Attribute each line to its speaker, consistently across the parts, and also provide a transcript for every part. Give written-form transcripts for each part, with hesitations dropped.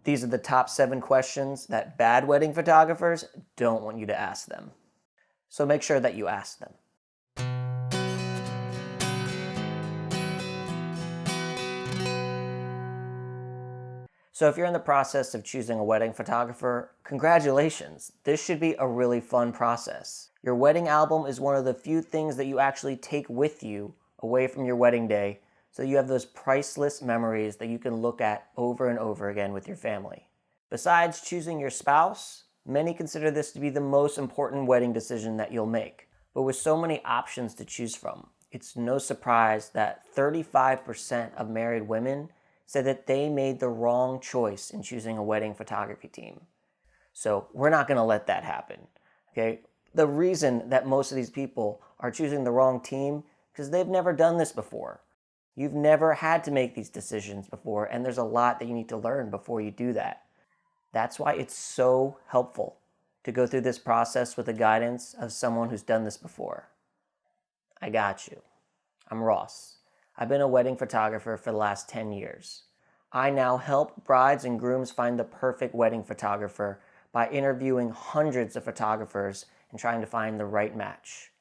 Speaker 1: These are the top 7 questions that bad wedding photographers don't want you to ask them. So make sure that you ask them. So if you're in the process of choosing a wedding photographer, congratulations. This should be a really fun process. Your wedding album is one of the few things that you actually take with you away from your wedding day, so you have those priceless memories that you can look at over and over again with your family. Besides choosing your spouse, many consider this to be the most important wedding decision that you'll make. But with so many options to choose from, it's no surprise that 35% of married women said that they made the wrong choice in choosing a wedding photography team. So we're not going to let that happen. Okay? The reason that most of these people are choosing the wrong team because they've never done this before. You've never had to make these decisions before, and there's a lot that you need to learn before you do that. That's why it's so helpful to go through this process with the guidance of someone who's done this before. I got you. I'm Ross. I've been a wedding photographer for the last 10 years. I now help brides and grooms find the perfect wedding photographer by interviewing hundreds of photographers and trying to find the right match.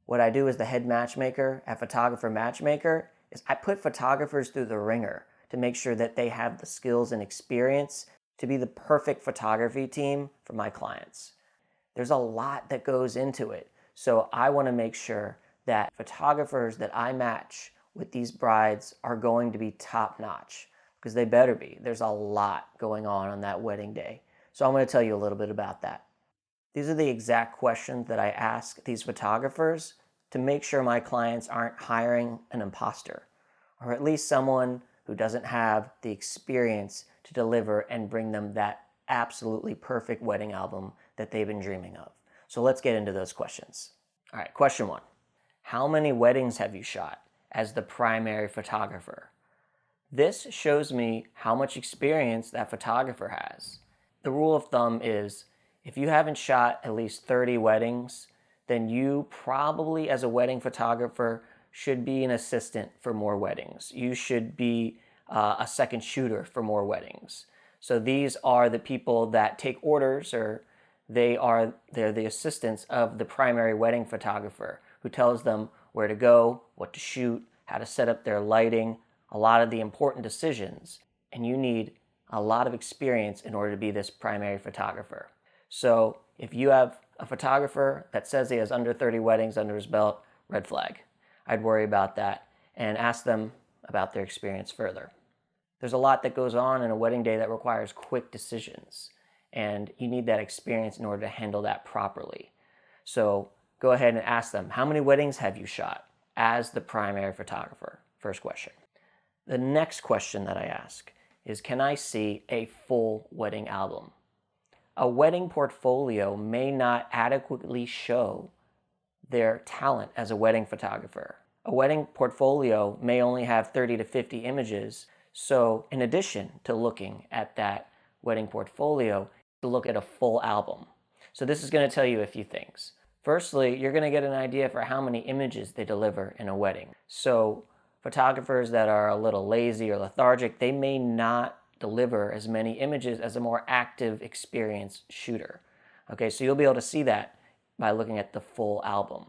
Speaker 1: What I do as the head matchmaker at Photographer Matchmaker is I put photographers through the ringer to make sure that they have the skills and experience to be the perfect photography team for my clients. There's a lot that goes into it, so I want to make sure that photographers that I match with these brides are going to be top-notch, because they better be. There's a lot going on that wedding day. So I'm going to tell you a little bit about that. These are the exact questions that I ask these photographers to make sure my clients aren't hiring an imposter, or at least someone who doesn't have the experience to deliver and bring them that absolutely perfect wedding album that they've been dreaming of. So let's get into those questions. All right, question 1. How many weddings have you shot as the primary photographer? This shows me how much experience that photographer has. The rule of thumb is if you haven't shot at least 30 weddings, then you probably, as a wedding photographer, should be an assistant for more weddings. You should be a second shooter for more weddings. So these are the people that take orders, or they're the assistants of the primary wedding photographer who tells them where to go, what to shoot, how to set up their lighting, a lot of the important decisions. And you need a lot of experience in order to be this primary photographer. So if you have a photographer that says he has under 30 weddings under his belt, red flag. I'd worry about that and ask them about their experience further. There's a lot that goes on in a wedding day that requires quick decisions, and you need that experience in order to handle that properly. So go ahead and ask them, how many weddings have you shot as the primary photographer? First question. The next question that I ask is, can I see a full wedding album? A wedding portfolio may not adequately show their talent as a wedding photographer. A wedding portfolio may only have 30 to 50 images, so in addition to looking at that wedding portfolio, to look at a full album. So this is going to tell you a few things. Firstly, you're going to get an idea for how many images they deliver in a wedding. So photographers that are a little lazy or lethargic, they may not deliver as many images as a more active, experienced shooter. Okay, so you'll be able to see that by looking at the full album.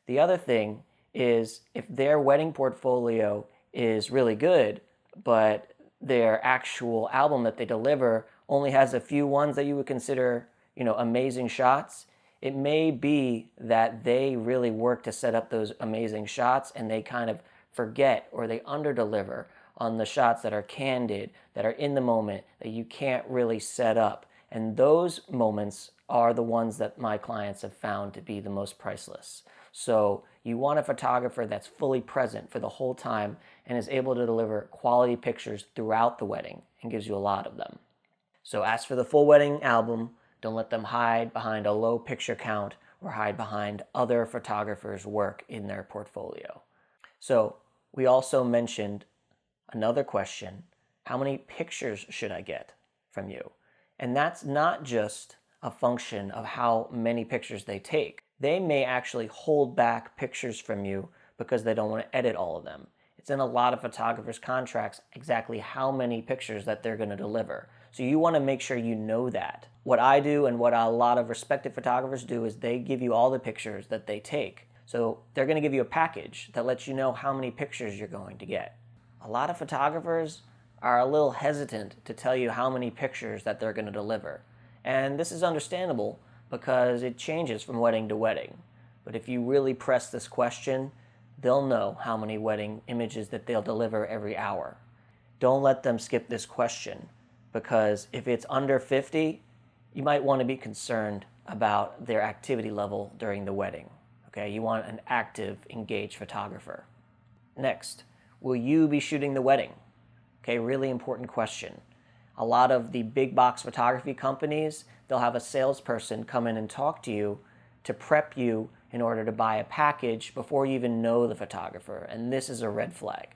Speaker 1: The other thing is, if their wedding portfolio is really good, but their actual album that they deliver only has a few ones that you would consider, amazing shots, it may be that they really work to set up those amazing shots and they kind of forget or they underdeliver on the shots that are candid, that are in the moment, that you can't really set up. And those moments are the ones that my clients have found to be the most priceless. So you want a photographer that's fully present for the whole time and is able to deliver quality pictures throughout the wedding and gives you a lot of them. So ask for the full wedding album. Don't let them hide behind a low picture count or hide behind other photographers' work in their portfolio. So we also mentioned another question: how many pictures should I get from you? And that's not just a function of how many pictures they take. They may actually hold back pictures from you because they don't want to edit all of them. It's in a lot of photographers' contracts exactly how many pictures that they're going to deliver. So you want to make sure you know that. What I do and what a lot of respected photographers do is they give you all the pictures that they take. So they're going to give you a package that lets you know how many pictures you're going to get. A lot of photographers are a little hesitant to tell you how many pictures that they're going to deliver. And this is understandable because it changes from wedding to wedding. But if you really press this question, they'll know how many wedding images that they'll deliver every hour. Don't let them skip this question, because if it's under 50, you might want to be concerned about their activity level during the wedding. Okay, you want an active, engaged photographer. Next, will you be shooting the wedding? Okay, really important question. A lot of the big box photography companies, they'll have a salesperson come in and talk to you to prep you in order to buy a package before you even know the photographer, and this is a red flag.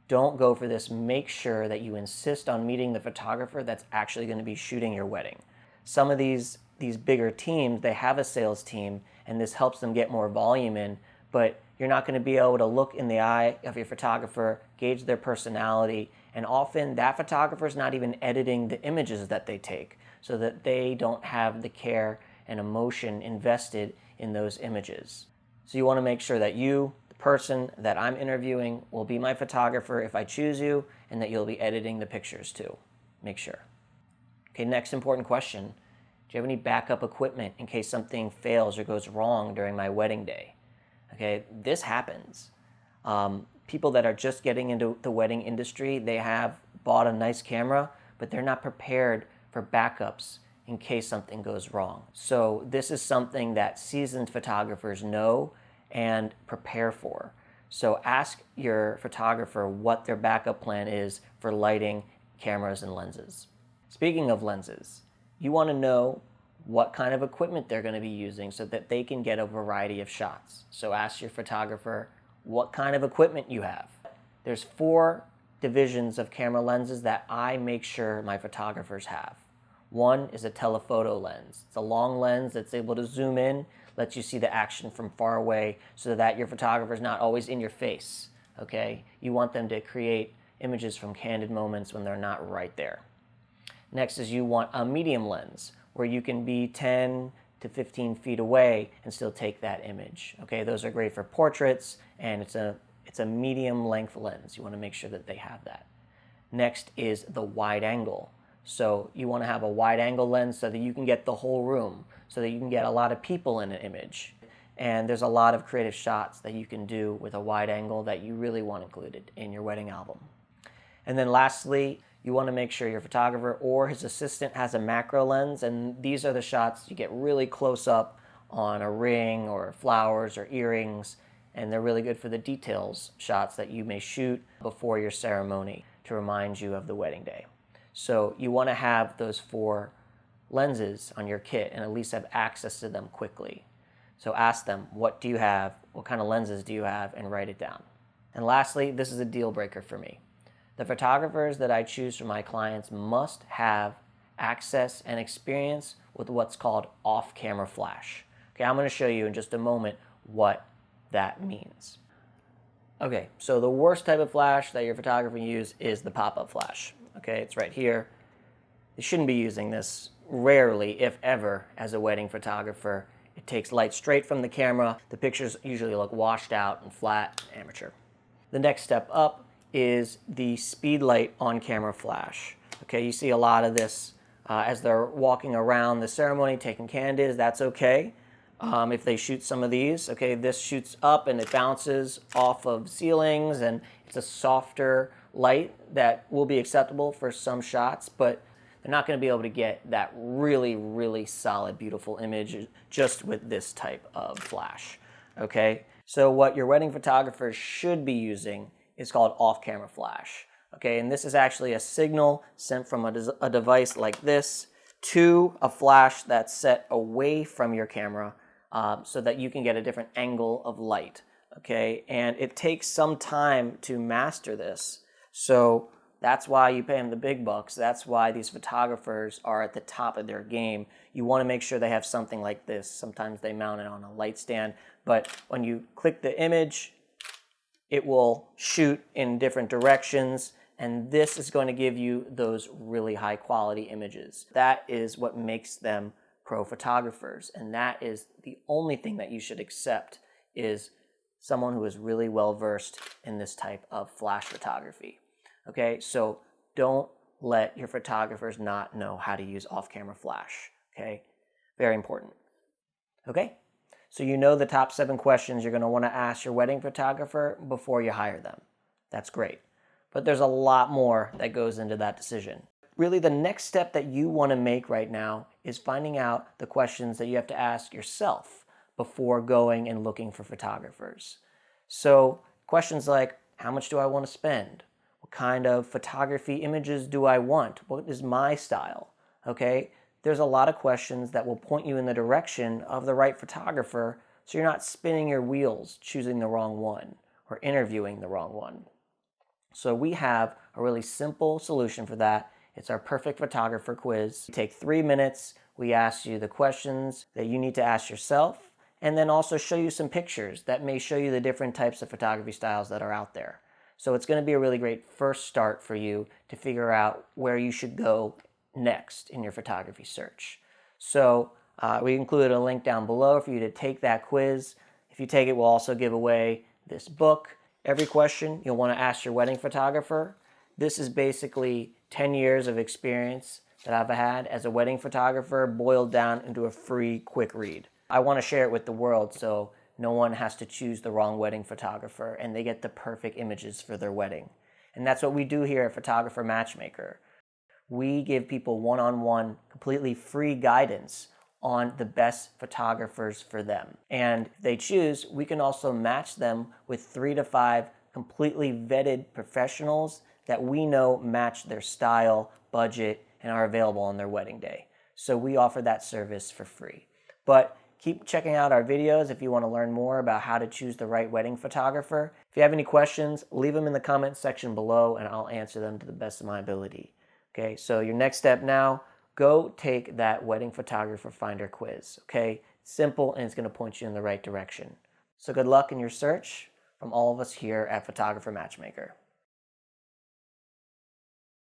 Speaker 1: Don't go for this. Make sure that you insist on meeting the photographer that's actually going to be shooting your wedding. Some of these bigger teams, they have a sales team, and this helps them get more volume in, but you're not going to be able to look in the eye of your photographer, gauge their personality, and often that photographer is not even editing the images that they take, so that they don't have the care and emotion invested in those images. So you want to make sure that you, the person that I'm interviewing, will be my photographer if I choose you, and that you'll be editing the pictures too. Make sure. Okay, next important question. Do you have any backup equipment in case something fails or goes wrong during my wedding day? Okay, this happens. People that are just getting into the wedding industry, they have bought a nice camera, but they're not prepared for backups in case something goes wrong. So this is something that seasoned photographers know and prepare for. So ask your photographer what their backup plan is for lighting, cameras, and lenses. Speaking of lenses, you want to know what kind of equipment they're going to be using so that they can get a variety of shots. So ask your photographer what kind of equipment you have. There's 4 divisions of camera lenses that I make sure my photographers have. One is a telephoto lens. It's a long lens that's able to zoom in, lets you see the action from far away so that your photographer is not always in your face, okay? You want them to create images from candid moments when they're not right there. Next is you want a medium lens where you can be 10 to 15 feet away and still take that image, okay? Those are great for portraits, and it's a medium length lens. You want to make sure that they have that. Next is the wide angle. So you want to have a wide angle lens so that you can get the whole room, so that you can get a lot of people in an image. And there's a lot of creative shots that you can do with a wide angle that you really want included in your wedding album. And then lastly, you want to make sure your photographer or his assistant has a macro lens, and these are the shots you get really close up on a ring or flowers or earrings, and they're really good for the details shots that you may shoot before your ceremony to remind you of the wedding day. So you want to have those 4 lenses on your kit and at least have access to them quickly. So ask them, what do you have? What kind of lenses do you have? And write it down. And lastly, this is a deal breaker for me. The photographers that I choose for my clients must have access and experience with what's called off-camera flash. Okay, I'm going to show you in just a moment what that means. Okay, so the worst type of flash that your photographer uses is the pop-up flash. Okay, it's right here. You shouldn't be using this, rarely, if ever, as a wedding photographer. It takes light straight from the camera. The pictures usually look washed out and flat, amateur. The next step up is the Speedlight on-camera flash. Okay, you see a lot of this as they're walking around the ceremony taking candids. That's okay. If they shoot some of these, okay, this shoots up and it bounces off of ceilings, and it's a softer light that will be acceptable for some shots, but they're not going to be able to get that really, really solid, beautiful image just with this type of flash, okay? So what your wedding photographer should be using is called off-camera flash, okay? And this is actually a signal sent from a device like this to a flash that's set away from your camera so that you can get a different angle of light, okay? And it takes some time to master this. So that's why you pay them the big bucks. That's why these photographers are at the top of their game. You want to make sure they have something like this. Sometimes they mount it on a light stand, but when you click the image, it will shoot in different directions, and this is going to give you those really high quality images. That is what makes them pro photographers, and that is the only thing that you should accept, is someone who is really well versed in this type of flash photography. Okay, so don't let your photographers not know how to use off-camera flash. Okay, very important. Okay, so you know the top 7 questions you're going to want to ask your wedding photographer before you hire them. That's great. But there's a lot more that goes into that decision. Really, the next step that you want to make right now is finding out the questions that you have to ask yourself before going and looking for photographers. So questions like, how much do I want to spend? What kind of photography images do I want? What is my style? Okay, there's a lot of questions that will point you in the direction of the right photographer, so you're not spinning your wheels choosing the wrong one or interviewing the wrong one. So we have a really simple solution for that. It's our Perfect Photographer quiz. We take 3 minutes. We ask you the questions that you need to ask yourself, and then also show you some pictures that may show you the different types of photography styles that are out there. So it's going to be a really great first start for you to figure out where you should go next in your photography search. So we included a link down below for you to take that quiz. If you take it, we'll also give away this book. Every question you'll want to ask your wedding photographer. This is basically 10 years of experience that I've had as a wedding photographer boiled down into a free quick read. I want to share it with the world so no one has to choose the wrong wedding photographer and they get the perfect images for their wedding. And that's what we do here at Photographer Matchmaker. We give people one-on-one, completely free guidance on the best photographers for them. And if they choose, we can also match them with 3 to 5 completely vetted professionals that we know match their style, budget, and are available on their wedding day. So we offer that service for free. But keep checking out our videos if you want to learn more about how to choose the right wedding photographer. If you have any questions, leave them in the comment section below and I'll answer them to the best of my ability. Okay, so your next step now, go take that wedding photographer finder quiz. Okay, simple, and it's going to point you in the right direction. So good luck in your search from all of us here at Photographer Matchmaker.